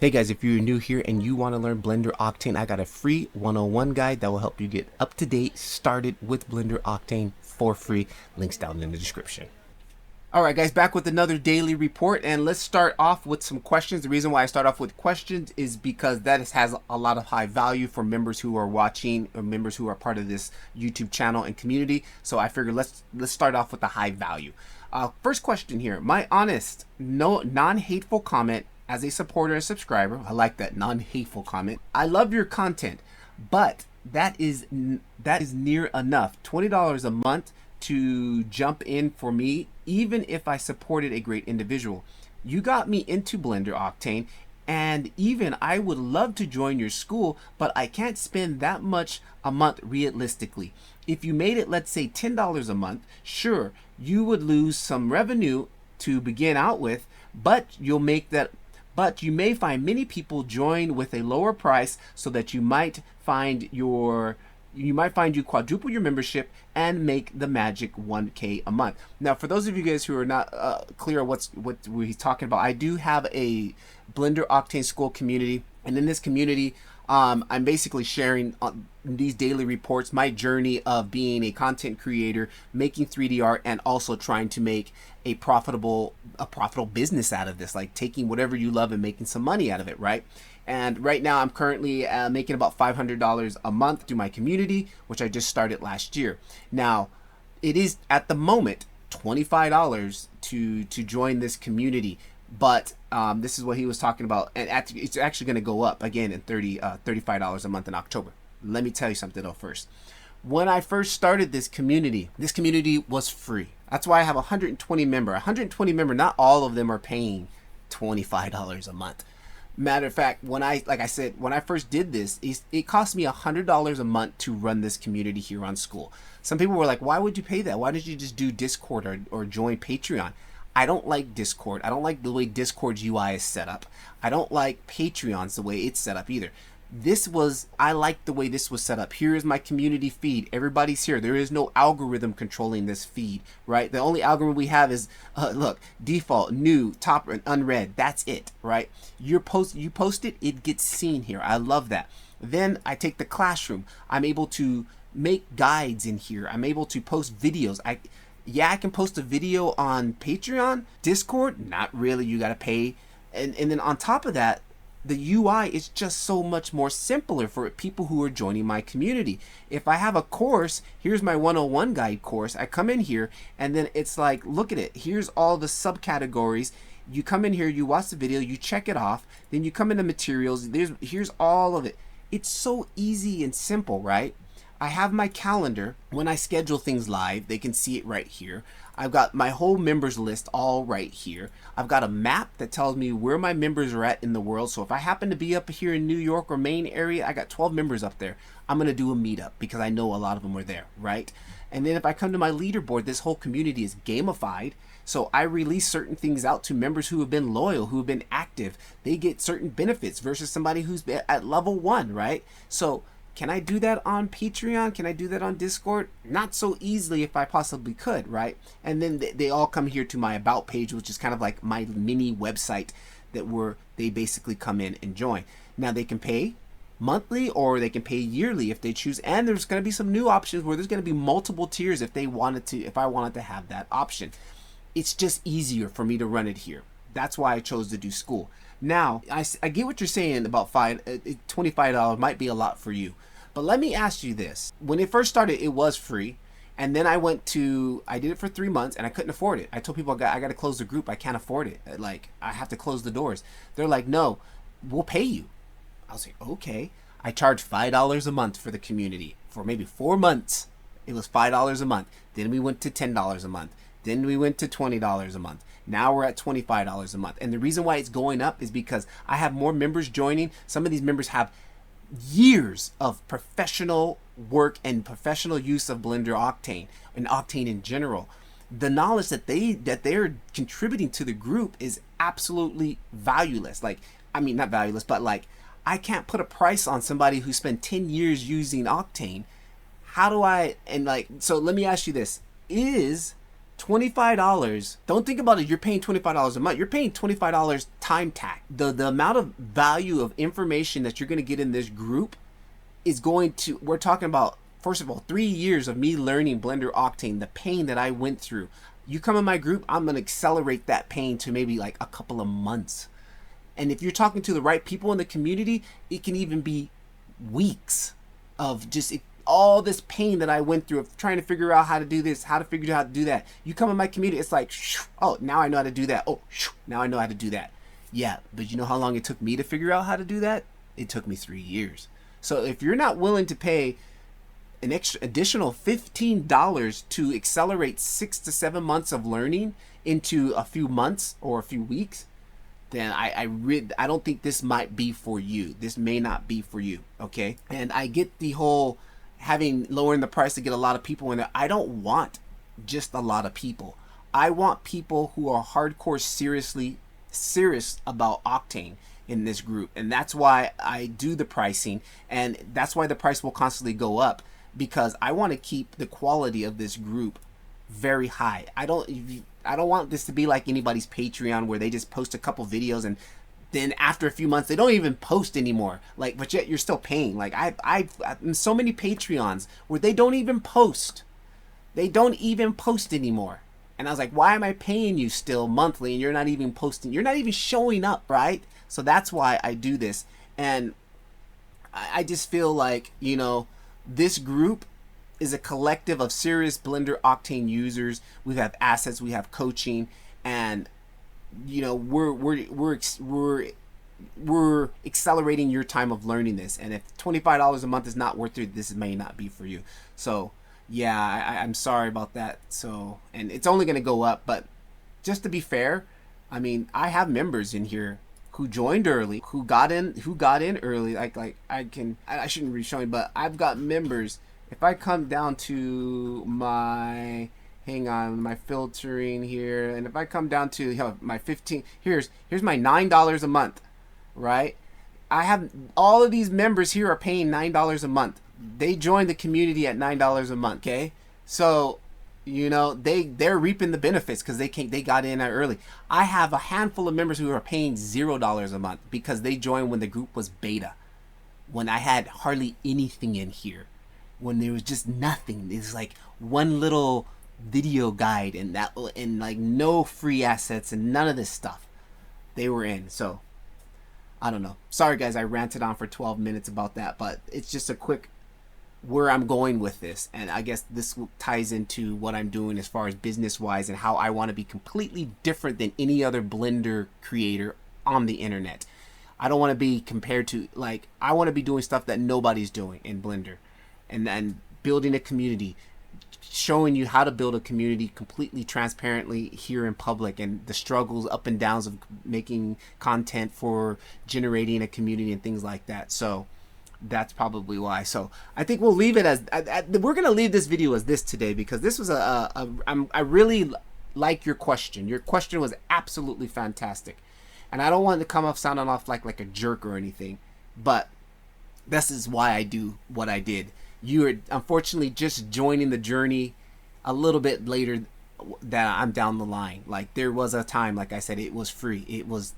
Hey guys, if you're new here and you want to learn Blender Octane, I got a free 101 guide that will help you get up to date, started with Blender Octane for free. Links down in the description. Alright guys, back with another daily report, and let's start off with some questions. The reason why I start off with questions is because that has a lot of high value for members who are watching or members who are part of this YouTube channel and community. So I figured let's start off with the high value. First question here, my honest, non-hateful comment as a supporter and subscriber. I like that non-hateful comment. I love your content, but that is near enough. $20 a month to jump in for me, even if I supported a great individual. You got me into Blender Octane, and even I would love to join your school, but I can't spend that much a month realistically. If you made it, let's say $10 a month, sure, you would lose some revenue to begin out with, but you may find many people join with a lower price, so that you might find you quadruple your membership and make the magic 1K a month. Now, for those of you guys who are not clear on what he's talking about, I do have a Blender Octane School community, and in this community, I'm basically sharing these daily reports, my journey of being a content creator, making 3D art, and also trying to make a profitable business out of this, like taking whatever you love and making some money out of it, right? And right now I'm currently making about $500 a month through my community, which I just started last year. Now, it is at the moment $25 to join this community, but this is what he was talking about, and it's actually going to go up again in $35 a month in October. Let me tell you something though first. When I first started this community was free. That's why I have 120 members. 120 members, not all of them are paying $25 a month. Matter of fact, when I first did this, it cost me $100 a month to run this community here on school. Some people were like, why would you pay that? Why didn't you just do Discord or join Patreon? I don't like Discord. I don't like the way Discord's UI is set up. I don't like Patreon's the way it's set up either. I like the way this was set up. Here is my community feed. Everybody's here. There is no algorithm controlling this feed, right? The only algorithm we have is, look, default, new, top, and unread. That's it, right? You post it, it gets seen here. I love that. Then I take the classroom. I'm able to make guides in here. I'm able to post videos. I can post a video on Patreon. Discord, not really. You got to pay. And then on top of that, the UI is just so much more simpler for people who are joining my community. If I have a course, here's my 101 guide course. I come in here and then it's like, look at it. Here's all the subcategories. You come in here, you watch the video, you check it off, then you come into materials. Here's all of it. It's so easy and simple, right? I have my calendar. When I schedule things live, they can see it right here. I've got my whole members list all right here. I've got a map that tells me where my members are at in the world. So if I happen to be up here in New York or Maine area, I got 12 members up there. I'm going to do a meetup because I know a lot of them are there, right? And then if I come to my leaderboard, this whole community is gamified. So I release certain things out to members who have been loyal, who have been active. They get certain benefits versus somebody who's at level 1, right? So can I do that on Patreon? Can I do that on Discord? Not so easily if I possibly could, right? And then they all come here to my about page, which is kind of like my mini website they basically come in and join. Now they can pay monthly or they can pay yearly if they choose. And there's going to be some new options where there's going to be multiple tiers if I wanted to have that option. It's just easier for me to run it here. That's why I chose to do school. Now, I get what you're saying about $25 might be a lot for you. But let me ask you this. When it first started, it was free. And then I did it for 3 months and I couldn't afford it. I told people I got to close the group. I can't afford it. Like, I have to close the doors. They're like, no, we'll pay you. I was like, okay. I charge $5 a month for the community for maybe 4 months. It was $5 a month. Then we went to $10 a month. Then we went to $20 a month. Now we're at $25 a month. And the reason why it's going up is because I have more members joining. Some of these members have years of professional work and professional use of Blender Octane and Octane in general. The knowledge that they're contributing to the group is absolutely valueless. Like, I mean, not valueless, but like, I can't put a price on somebody who spent 10 years using Octane. So let me ask you this. Is $25. Don't think about it. You're paying $25 a month. You're paying $25 time tax. The amount of value of information that you're going to get in this group is going to, we're talking about, first of all, 3 years of me learning Blender Octane, the pain that I went through. You come in my group, I'm going to accelerate that pain to maybe like a couple of months. And if you're talking to the right people in the community, it can even be weeks of just all this pain that I went through of trying to figure out how to do this, how to figure out how to do that. You come in my community, it's like, oh, now I know how to do that. Oh, now I know how to do that. Yeah, but you know how long it took me to figure out how to do that? It took me 3 years. So if you're not willing to pay an additional $15 to accelerate 6 to 7 months of learning into a few months or a few weeks, then I don't think this might be for you. This may not be for you, okay? And I get the whole lowering the price to get a lot of people in there. I don't want just a lot of people. I want people who are hardcore serious about Octane in this group. And that's why I do the pricing, and that's why the price will constantly go up, because I want to keep the quality of this group very high. I don't want this to be like anybody's Patreon where they just post a couple videos and then after a few months they don't even post anymore. Like, but yet you're still paying. Like I've so many Patreons where they don't even post. They don't even post anymore. And I was like, why am I paying you still monthly and you're not even posting? You're not even showing up, right? So that's why I do this. And I just feel like, you know, this group is a collective of serious Blender Octane users. We have assets, we have coaching, and you know, we're accelerating your time of learning this. And if $25 a month is not worth it, this may not be for you. So yeah, I'm sorry about that. So, and it's only going to go up, but just to be fair, I mean, I have members in here who joined early, who got in early. I shouldn't be showing, but I've got members. If I come down to my, hang on, my filtering here, and if I come down to my 15, here's my $9 a month, right? I have all of these members here are paying $9 a month. They joined the community at $9 a month, okay? So, you know, they're reaping the benefits because they got in early. I have a handful of members who are paying $0 a month because they joined when the group was beta, when I had hardly anything in here, when there was just nothing. It's like one little video guide and like no free assets and none of this stuff. They were in. So I don't know. Sorry guys, I ranted on for 12 minutes about that, but it's just a quick where I'm going with this. And I guess this ties into what I'm doing as far as business wise and how I want to be completely different than any other Blender creator on the internet. I don't want to be compared to, like, I want to be doing stuff that nobody's doing in Blender, and building a community, showing you how to build a community completely transparently here in public, and the struggles, up and downs of making content for generating a community and things like that. So that's probably why. So I think we'll leave it as we're gonna leave this video as this today, because this was I really like your question. Your question was absolutely fantastic, and I don't want to come off sounding off like a jerk or anything, but this is why I do what I did. You are unfortunately just joining the journey a little bit later that I'm down the line. Like, there was a time, like I said, it was free. It was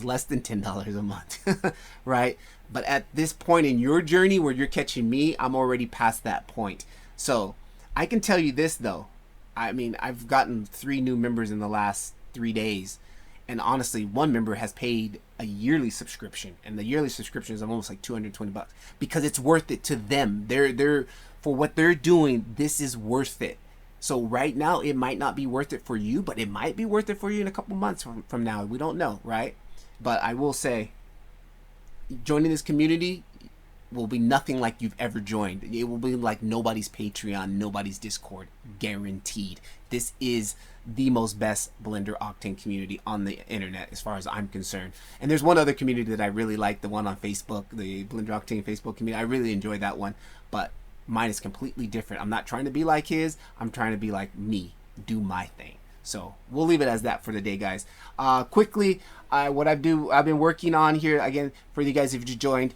less than $10 a month, right? But at this point in your journey where you're catching me, I'm already past that point. So I can tell you this though. I mean, I've gotten 3 new members in the last 3 days. And honestly, one member has paid a yearly subscription, and the yearly subscription is almost like $220 because it's worth it to them. They're for what they're doing. This is worth it. So right now, it might not be worth it for you, but it might be worth it for you in a couple months from now. We don't know, right? But I will say, joining this community will be nothing like you've ever joined. It will be like nobody's Patreon, nobody's Discord, guaranteed. This is the most best Blender Octane community on the internet as far as I'm concerned. And there's one other community that I really like, the one on Facebook, the Blender Octane Facebook community. I really enjoy that one, but mine is completely different. I'm not trying to be like his. I'm trying to be like me, do my thing. So we'll leave it as that for the day, guys. Quickly, what I've been working on here, again, for you guys if you joined,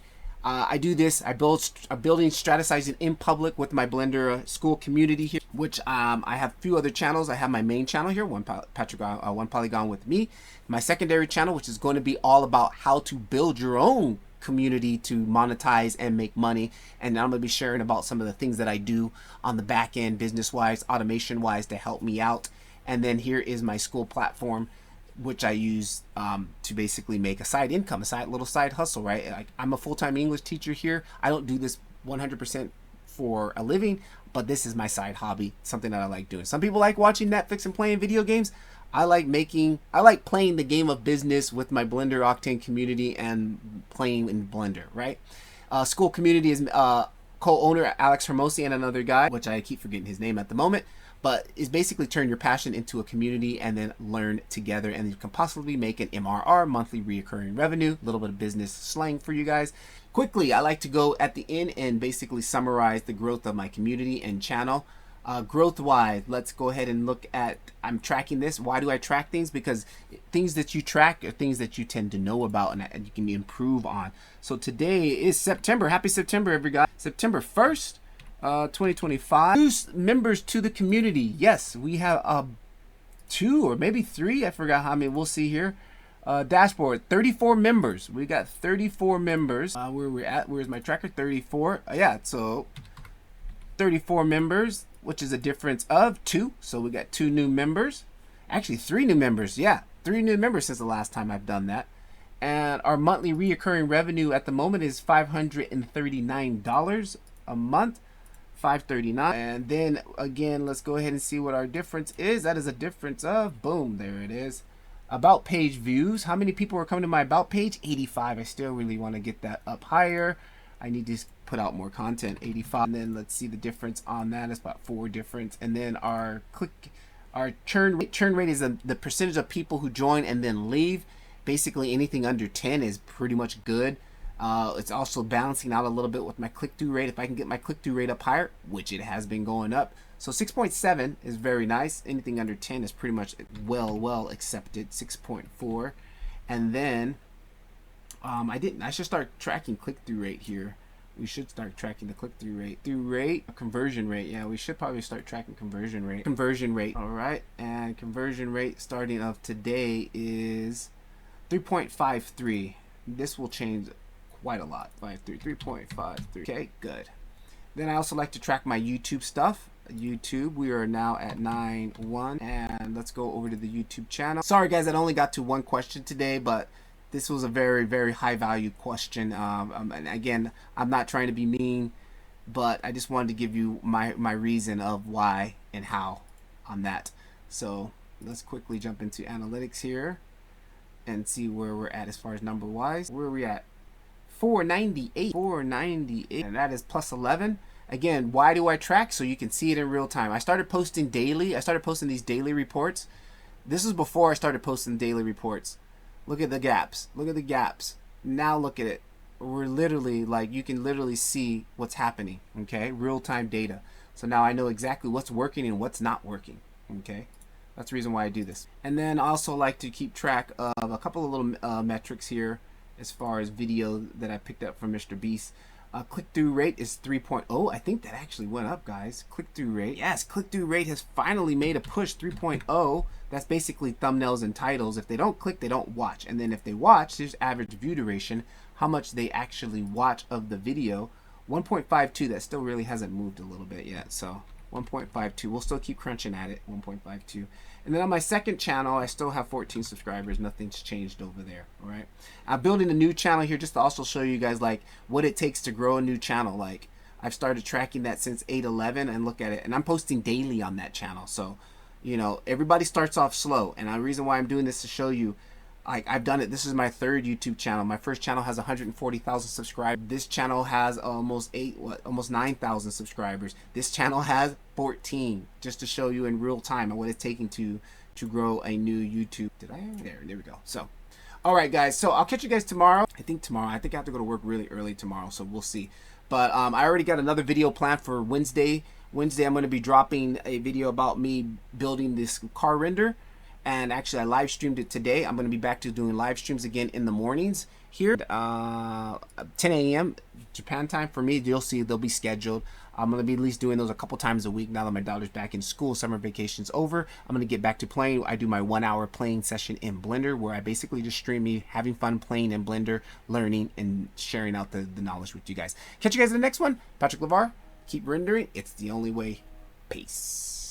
I do this. I'm building strategizing in public with my Blender school community here, which I have a few other channels. I have my main channel here, one Polygon with me. My secondary channel, which is going to be all about how to build your own community to monetize and make money. And I'm going to be sharing about some of the things that I do on the back end, business wise, automation wise, to help me out. And then here is my school platform, which I use to basically make a side income, a little side hustle, right? Like, I'm a full-time English teacher here. I don't do this 100% for a living, but this is my side hobby, something that I like doing. Some people like watching Netflix and playing video games. I like playing the game of business with my Blender Octane community and playing in Blender, right? School community is co-owner Alex Hermosi and another guy, which I keep forgetting his name at the moment, but is basically turn your passion into a community and then learn together, and you can possibly make an MRR, monthly reoccurring revenue, a little bit of business slang for you guys. Quickly, I like to go at the end and basically summarize the growth of my community and channel. Growth wise, let's go ahead and look at, I'm tracking this. Why do I track things? Because things that you track are things that you tend to know about and you can improve on. So today is September. Happy September, everybody. September 1st, 2025. New members to the community. Yes, we have 2 or maybe 3. I forgot how many. We'll see here. Dashboard, 34 members. We got 34 members. Where we're at, where's my tracker? 34. Yeah, so 34 members, which is a difference of 2. So we got 2 new members. Actually, 3 new members. Yeah, 3 new members since the last time I've done that. And our monthly reoccurring revenue at the moment is $539 a month. $539. And then again, let's go ahead and see what our difference is. That is a difference of, boom, there it is. About page views. How many people are coming to my about page? 85. I still really want to get that up higher. I need to put out more content. 85. And then let's see the difference on that. It's about 4 difference. And then our churn rate is the percentage of people who join and then leave. Basically anything under 10 is pretty much good. It's also balancing out a little bit with my click-through rate. If I can get my click-through rate up higher, which it has been going up. So 6.7 is very nice. Anything under 10 is pretty much well accepted. 6.4. And then I should start tracking click-through rate here. We should start tracking the click-through rate. Conversion rate. Yeah, we should probably start tracking conversion rate. All right. And conversion rate starting of today is 3.53. This will change quite a lot. 3.53. Okay, good. Then I also like to track my YouTube stuff. YouTube, we are now at 9.1, and let's go over to the YouTube channel. Sorry guys, I only got to 1 question today, but this was a very high value question. And again, I'm not trying to be mean, but I just wanted to give you my reason of why and how on that. So let's quickly jump into analytics here and see where we're at as far as number wise. Where are we at? 498, and that is plus 11. Again, why do I track? So you can see it in real time. I started posting daily. I started posting these daily reports. This is before I started posting daily reports. Look at the gaps. Look at the gaps. Now look at it. We're literally, like, you can literally see what's happening. Okay, real time data. So now I know exactly what's working and what's not working. Okay, that's the reason why I do this. And then I also like to keep track of a couple of little metrics here as far as video that I picked up from Mr. Beast. Click-through rate is 3.0. I think that actually went up, guys. Click-through rate. Yes, click-through rate has finally made a push. 3.0. That's basically thumbnails and titles. If they don't click, they don't watch. And then if they watch, there's average view duration, how much they actually watch of the video. 1.52. That still really hasn't moved a little bit yet. So 1.52. We'll still keep crunching at it. 1.52. And then on my second channel, I still have 14 subscribers. Nothing's changed over there. All right. I'm building a new channel here just to also show you guys like what it takes to grow a new channel. Like I've started tracking that since 8/11, and look at it. And I'm posting daily on that channel. So, you know, everybody starts off slow. And the reason why I'm doing this to show you, like, I've done it. This is my 3rd YouTube channel. My first channel has 140,000 subscribers. This channel has almost 9,000 subscribers. This channel has 14, just to show you in real time what it's taking to grow a new YouTube. There we go. So, all right, guys. So I'll catch you guys tomorrow. I think I have to go to work really early tomorrow, so we'll see. But I already got another video planned for Wednesday. I'm going to be dropping a video about me building this car render. and actually I live streamed it today. I'm going to be back to doing live streams again in the mornings here, 10 a.m. Japan time for me. You'll see they'll be scheduled. I'm going to be at least doing those a couple times a week now that my daughter's back in school. Summer vacation's over. I'm going to get back to playing. I do my 1 hour playing session in Blender where I basically just stream me having fun playing in Blender, learning, and sharing out the knowledge with you guys. Catch you guys in the next one. Patrick LeVar, keep rendering. It's the only way. Peace.